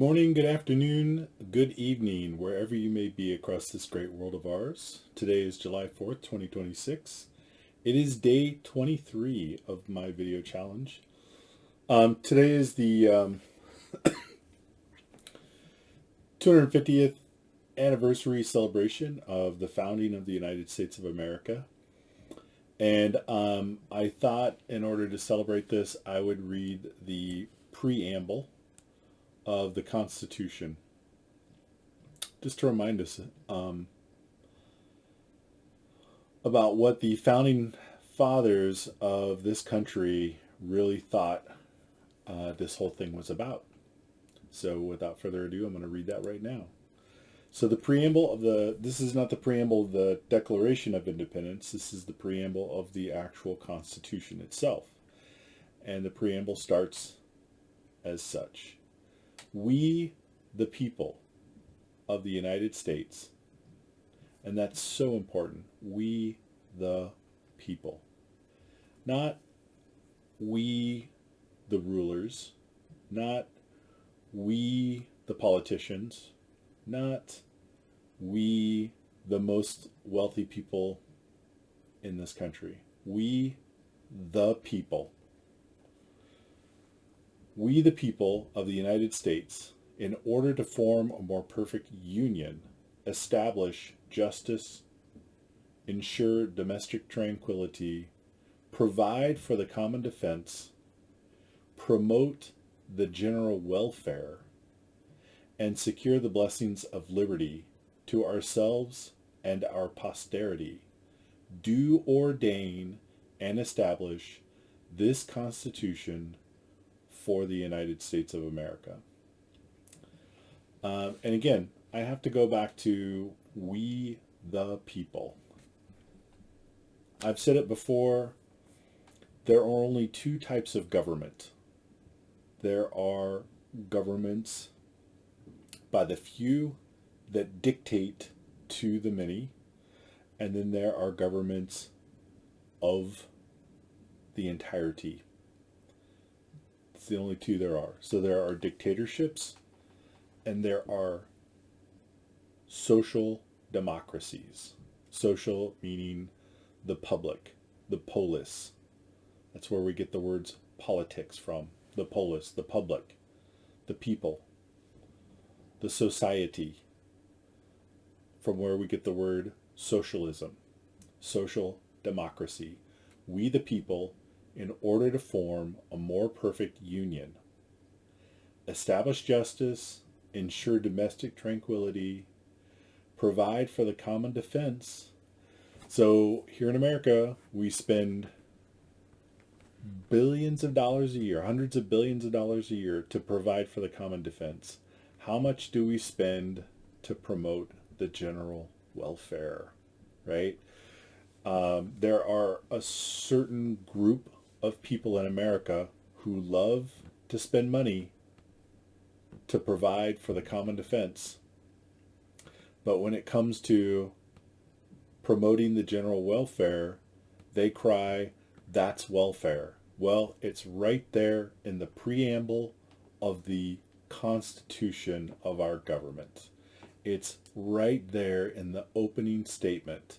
Morning, good afternoon, good evening, wherever you may be across this great world of ours. Today is July 4th, 2026. It is day 23 of my video challenge. Today is the 250th anniversary celebration of the founding of the United States of America. And I thought in order to celebrate this, I would read the preamble of the Constitution, just to remind us about what the founding fathers of this country really thought this whole thing was about. So without further ado, I'm going to read that right now. So this is not the preamble of the Declaration of Independence. This is the preamble of the actual Constitution itself. And the preamble starts as such. We, the people of the United States, and that's so important. We, the people. Not we, the rulers. Not we, the politicians. Not we, the most wealthy people in this country. We, the people. We, the people of the United States, in order to form a more perfect union, establish justice, ensure domestic tranquility, provide for the common defense, promote the general welfare, and secure the blessings of liberty to ourselves and our posterity, do ordain and establish this Constitution for the United States of America. And again, I have to go back to we the people. I've said it before, there are only two types of government. There are governments by the few that dictate to the many, and then there are governments of the entirety. It's the only two there are. So there are dictatorships and there are social democracies. Social meaning the public, the polis. That's where we get the words politics from. The polis, the public, the people, the society, from where we get the word socialism, social democracy. We the people, in order to form a more perfect union, establish justice, ensure domestic tranquility, provide for the common defense. So here in America, we spend billions of dollars a year, hundreds of billions of dollars a year to provide for the common defense. How much do we spend to promote the general welfare, right? There are a certain group of people in America who love to spend money to provide for the common defense. But when it comes to promoting the general welfare, they cry, that's welfare. Well, it's right there in the preamble of the Constitution of our government. It's right there in the opening statement.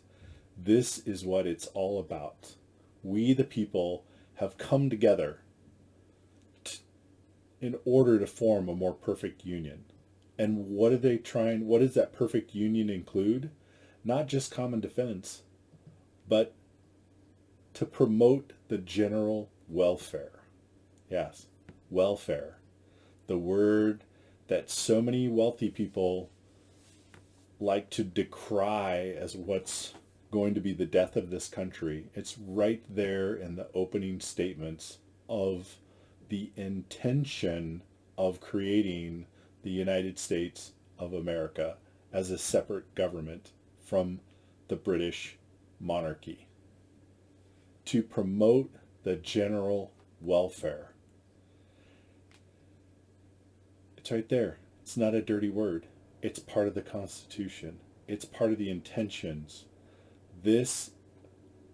This is what it's all about. We, the people, have come together in order to form a more perfect union. And what does that perfect union include? Not just common defense, but to promote the general welfare. Yes, welfare. The word that so many wealthy people like to decry as what's going to be the death of this country. It's right there in the opening statements of the intention of creating the United States of America as a separate government from the British monarchy, to promote the general welfare. It's right there. It's not a dirty word. It's part of the Constitution. It's part of the intentions. This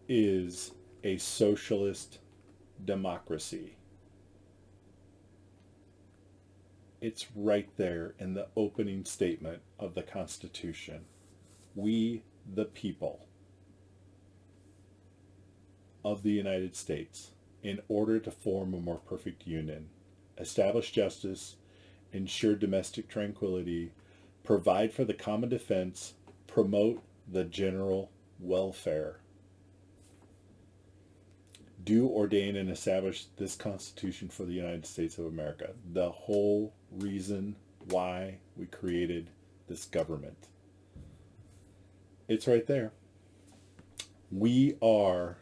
is a socialist democracy. It's right there in the opening statement of the Constitution. We, the people of the United States, in order to form a more perfect union, establish justice, ensure domestic tranquility, provide for the common defense, promote the general welfare, do ordain and establish this Constitution for the United States of America. The whole reason why we created this government. It's right there. We are,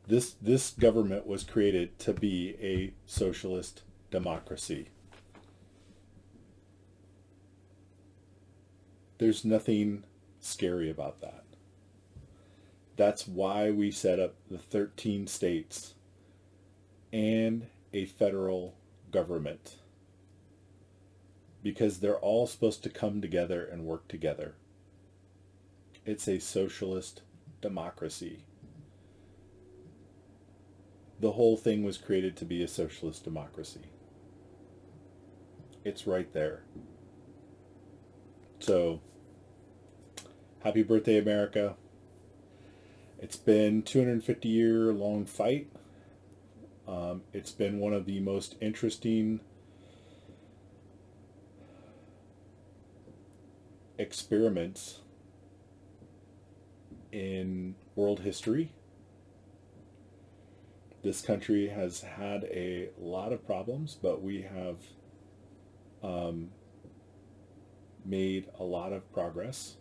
this government was created to be a socialist democracy. There's nothing scary about that. That's why we set up the 13 states and a federal government. Because they're all supposed to come together and work together. It's a socialist democracy. The whole thing was created to be a socialist democracy. It's right there. So, happy birthday, America. It's been 250-year long fight. It's been one of the most interesting experiments in world history. This country has had a lot of problems, but we have made a lot of progress.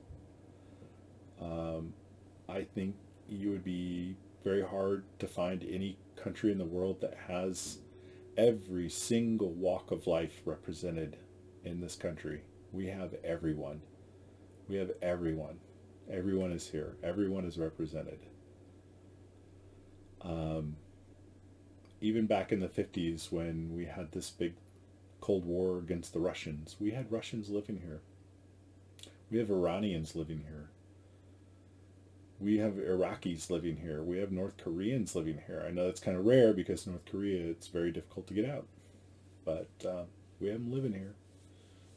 I think you would be very hard to find any country in the world that has every single walk of life represented in this country. We have everyone. We have everyone. Everyone is here. Everyone is represented. Even back in the 50s when we had this big Cold War against the Russians, we had Russians living here. We have Iranians living here. We have Iraqis living here. We have North Koreans living here. I know that's kind of rare because North Korea, it's very difficult to get out. But we have them living here.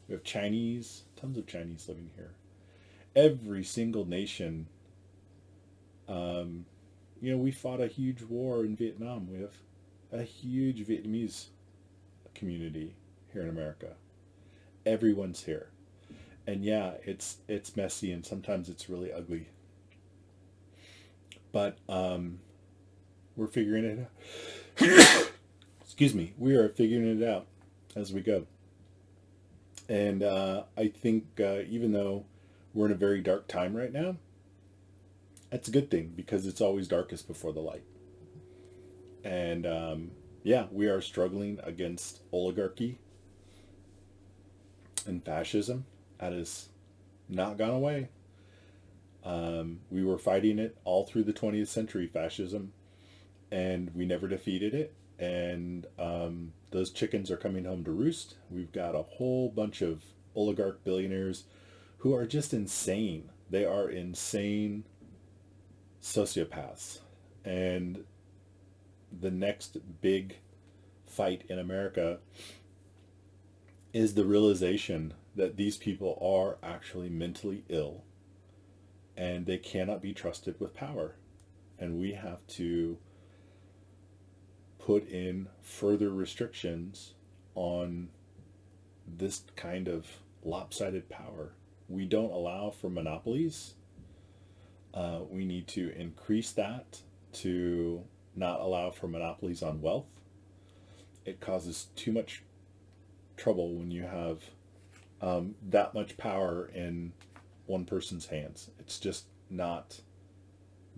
We have Chinese, tons of Chinese living here. Every single nation, we fought a huge war in Vietnam. We have a huge Vietnamese community here in America. Everyone's here. And yeah, it's messy and sometimes it's really ugly. But we're figuring it out. Excuse me. We are figuring it out as we go. And I think even though we're in a very dark time right now, that's a good thing because it's always darkest before the light. And we are struggling against oligarchy and fascism. That has not gone away. We were fighting it all through the 20th century, fascism, and we never defeated it. And those chickens are coming home to roost. We've got a whole bunch of oligarch billionaires who are just insane. They are insane sociopaths. And the next big fight in America is the realization that these people are actually mentally ill and they cannot be trusted with power. And we have to put in further restrictions on this kind of lopsided power. We don't allow for monopolies. We need to increase that to not allow for monopolies on wealth. It causes too much trouble when you have that much power in one person's hands. It's just not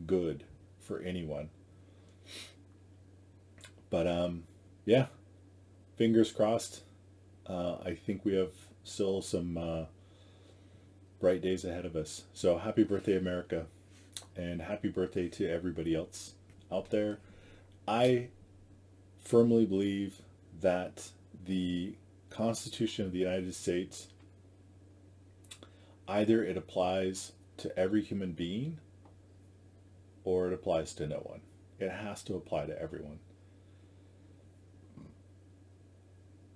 good for anyone. But fingers crossed. I think we have still some bright days ahead of us. So happy birthday, America, and happy birthday to everybody else out there. I firmly believe that the Constitution of the United States, either it applies to every human being or it applies to no one. It has to apply to everyone.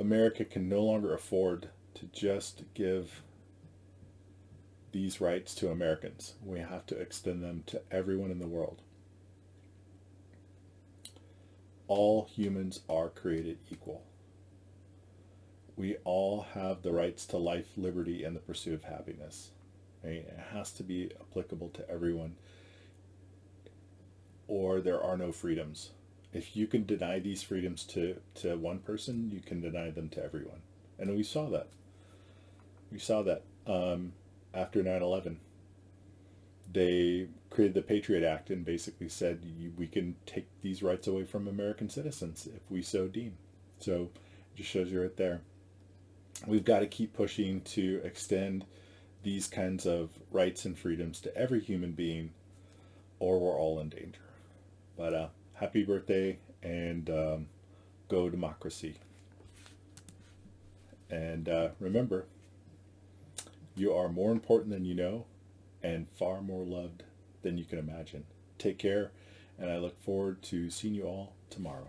America can no longer afford to just give these rights to Americans. We have to extend them to everyone in the world. All humans are created equal. We all have the rights to life, liberty, and the pursuit of happiness. Right? It has to be applicable to everyone, or there are no freedoms. If you can deny these freedoms to one person, you can deny them to everyone. And we saw that. We saw that after 9/11. They created the Patriot Act and basically said we can take these rights away from American citizens if we so deem. So it just shows you right there. We've got to keep pushing to extend these kinds of rights and freedoms to every human being, or we're all in danger. But happy birthday, and go democracy. And remember, you are more important than you know, and far more loved than you can imagine. Take care, and I look forward to seeing you all tomorrow.